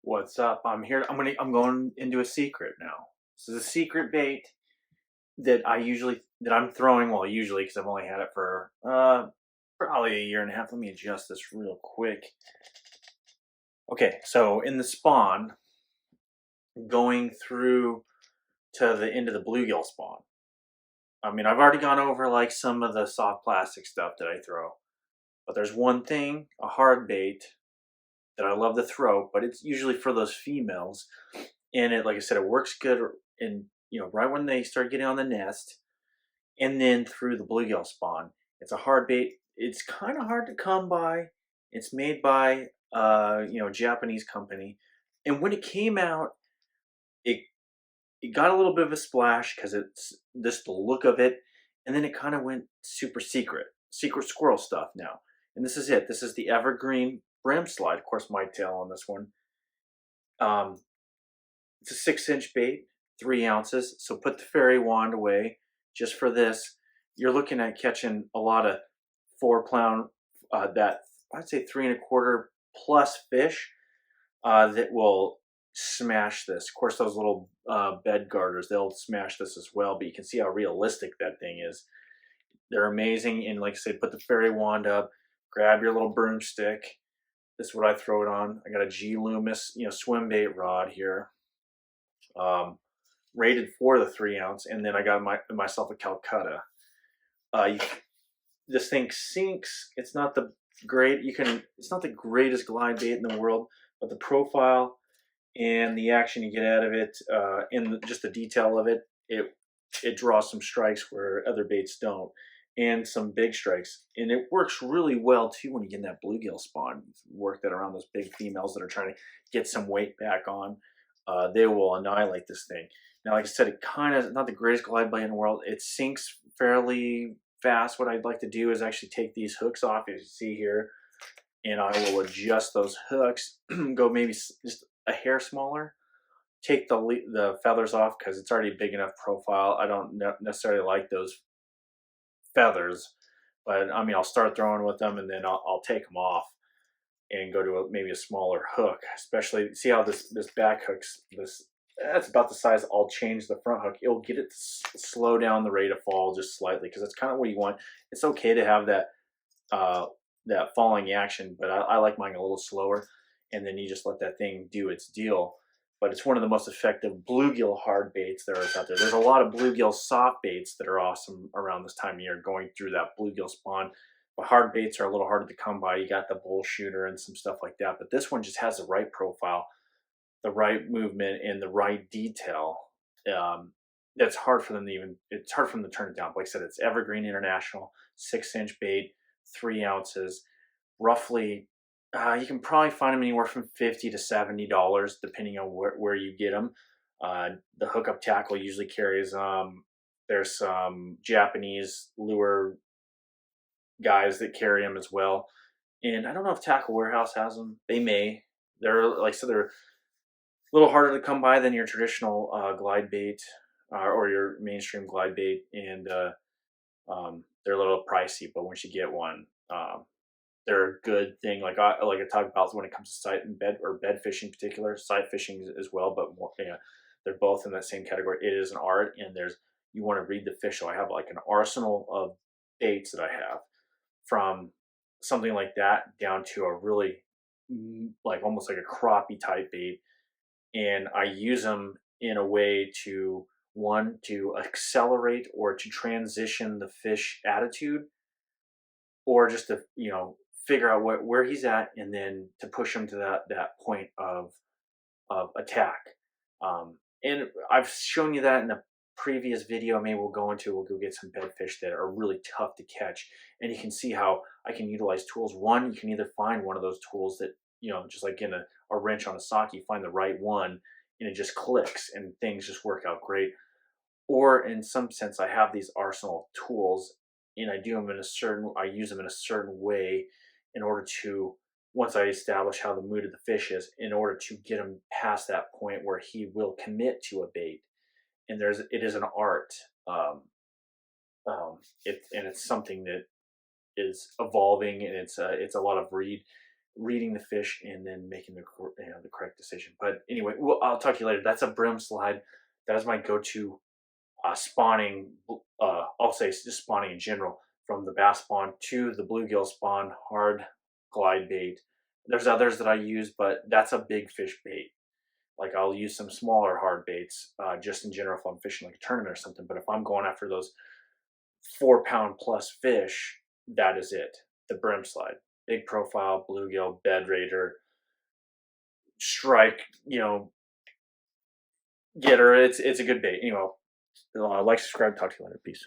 What's up? I'm here. I'm going into a secret now. This is a secret bait that I'm throwing. Well, usually because I've only had it for probably a year and a half. Let me adjust this real quick. Okay, so in the spawn, going through to the end of the bluegill spawn. I mean, I've already gone over like some of the soft plastic stuff that I throw, but there's one thing, a hard bait that I love to throw, but it's usually for those females. And it, like I said, it works good in right when they start getting on the nest, and then through the bluegill spawn. It's a hard bait. It's kind of hard to come by. It's made by Japanese company, and when it came out, it it got a little bit of a splash because it's just the look of it, and then it kind of went super secret squirrel stuff now. And this is it. This is the Evergreen Bream Slide. Of course, my tail on this one. Um, it's a 6-inch bait, 3 ounces. So put the fairy wand away just for this. You're looking at catching a lot of 4 pound, that I'd say 3 1/4 plus fish that will smash this. Of course, those little bed garters, they'll smash this as well. But you can see how realistic that thing is. They're amazing. And like I said, put the fairy wand up, grab your little broomstick. This is what I throw it on. I got a G Loomis, swim bait rod here, um, rated for the 3 ounce, and then I got myself a Calcutta. Uh, you, this thing sinks. It's not the great. It's not the greatest glide bait in the world, but the profile and the action you get out of it, and just the detail of it draws some strikes where other baits don't, and some big strikes. And it works really well too when you get in that bluegill spawn. Work that around those big females that are trying to get some weight back on. They will annihilate this thing. Now, like I said, it kind of not the greatest glide bait in the world. It sinks fairly fast. What I'd like to do is actually take these hooks off, as you see here, and I will adjust those hooks. Go maybe just a hair smaller. Take the feathers off because it's already big enough profile. I don't necessarily like those feathers, but I mean, I'll start throwing with them, and then I'll take them off and go to maybe a smaller hook. Especially, see how this back hook's this. That's about the size. I'll change the front hook. It'll get it to slow down the rate of fall just slightly because that's kind of what you want. It's okay to have uh, that falling action, but I like mine a little slower. And then you just let that thing do its deal. But it's one of the most effective bluegill hard baits there is out there. There's a lot of bluegill soft baits that are awesome around this time of year, going through that bluegill spawn. But hard baits are a little harder to come by. You got the bull shooter and some stuff like that. But this one just has the right profile, the right movement, and the right detail. That's hard for them to it's hard for them to turn it down. Like I said, it's Evergreen International, 6-inch bait, 3 ounces, roughly. You can probably find them anywhere from $50 to $70, depending on where you get them. The hookup tackle usually carries. There's some Japanese lure guys that carry them as well, and I don't know if Tackle Warehouse has them. They may. They're like so they're a little harder to come by than your traditional glide bait, or your mainstream glide bait, and they're a little pricey. But once you get one, they're a good thing. Like I talk about when it comes to sight and bed fishing, in particular sight fishing as well. But more, they're both in that same category. It is an art, and you want to read the fish. So I have like an arsenal of baits that I have, from something like that down to a really like almost like a crappie type bait, and I use them in a way to to accelerate or to transition the fish attitude, or just to figure out where he's at, and then to push him to that point of attack. And I've shown you that in a previous video. Maybe we'll go get some bedfish that are really tough to catch, and you can see how I can utilize tools. One, you can either find one of those tools that just like in a wrench on a sock, you find the right one and it just clicks and things just work out great. Or in some sense, I have these arsenal of tools, and I use them in a certain way in order to, once I establish how the mood of the fish is, in order to get him past that point where he will commit to a bait. And it is an art. Um, it's something that is evolving, and it's a lot of read. reading the fish and then making the correct decision. But anyway, well, I'll talk to you later. That's a brim slide. That is my go-to spawning. I'll say just spawning in general, from the bass spawn to the bluegill spawn, hard glide bait. There's others that I use, but that's a big fish bait. Like I'll use some smaller hard baits, just in general if I'm fishing like a tournament or something. But if I'm going after those 4 pound plus fish, that is it. The brim slide, big profile, bluegill, bed raider, strike, getter. It's a good bait. Like, subscribe, talk to you later. Peace.